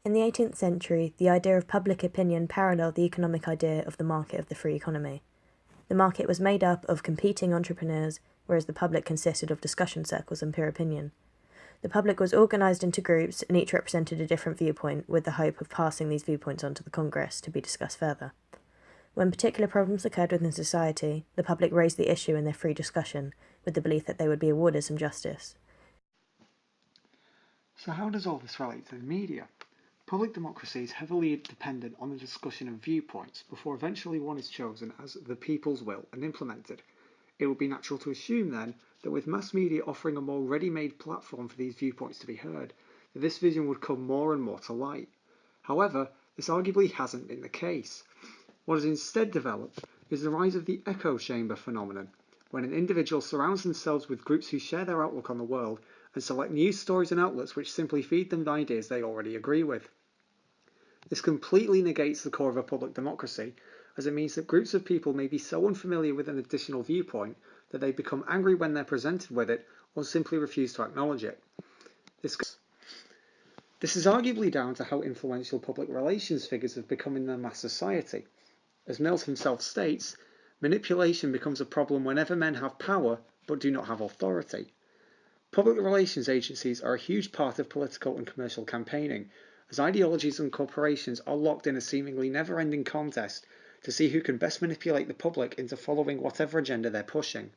In the 18th century, the idea of public opinion paralleled the economic idea of the market of the free economy. The market was made up of competing entrepreneurs, whereas the public consisted of discussion circles and peer opinion. The public was organised into groups, and each represented a different viewpoint, with the hope of passing these viewpoints on to the Congress to be discussed further. When particular problems occurred within society, the public raised the issue in their free discussion, with the belief that they would be awarded some justice. So how does all this relate to the media? Public democracy is heavily dependent on the discussion of viewpoints before eventually one is chosen as the people's will and implemented. It would be natural to assume then that with mass media offering a more ready-made platform for these viewpoints to be heard, that this vision would come more and more to light. However, this arguably hasn't been the case. What has instead developed is the rise of the echo chamber phenomenon, when an individual surrounds themselves with groups who share their outlook on the world and select news stories and outlets which simply feed them ideas they already agree with. This completely negates the core of a public democracy, as it means that groups of people may be so unfamiliar with an additional viewpoint that they become angry when they're presented with it or simply refuse to acknowledge it. This is arguably down to how influential public relations figures have become in the mass society. As Mills himself states, manipulation becomes a problem whenever men have power but do not have authority. Public relations agencies are a huge part of political and commercial campaigning, as ideologies and corporations are locked in a seemingly never-ending contest to see who can best manipulate the public into following whatever agenda they're pushing.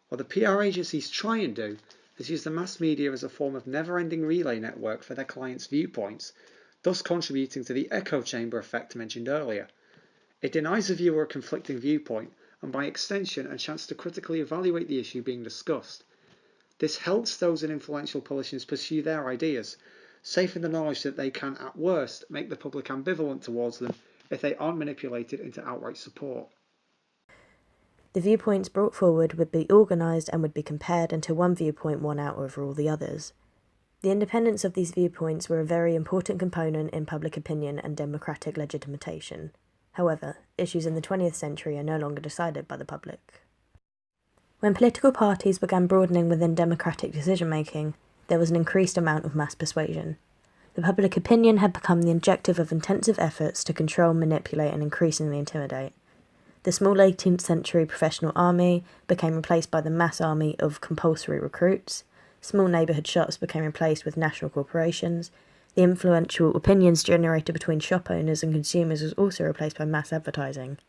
What the PR agencies try and do is use the mass media as a form of never-ending relay network for their clients' viewpoints, thus contributing to the echo chamber effect mentioned earlier. It denies the viewer a conflicting viewpoint, and by extension a chance to critically evaluate the issue being discussed. This helps those in influential positions pursue their ideas, safe in the knowledge that they can, at worst, make the public ambivalent towards them if they aren't manipulated into outright support. The viewpoints brought forward would be organised and would be compared until one viewpoint won out over all the others. The independence of these viewpoints were a very important component in public opinion and democratic legitimation. However, issues in the 20th century are no longer decided by the public. When political parties began broadening within democratic decision-making, there was an increased amount of mass persuasion. The public opinion had become the objective of intensive efforts to control, manipulate, and increasingly intimidate. The small 18th century professional army became replaced by the mass army of compulsory recruits. Small neighbourhood shops became replaced with national corporations. The influential opinions generated between shop owners and consumers was also replaced by mass advertising.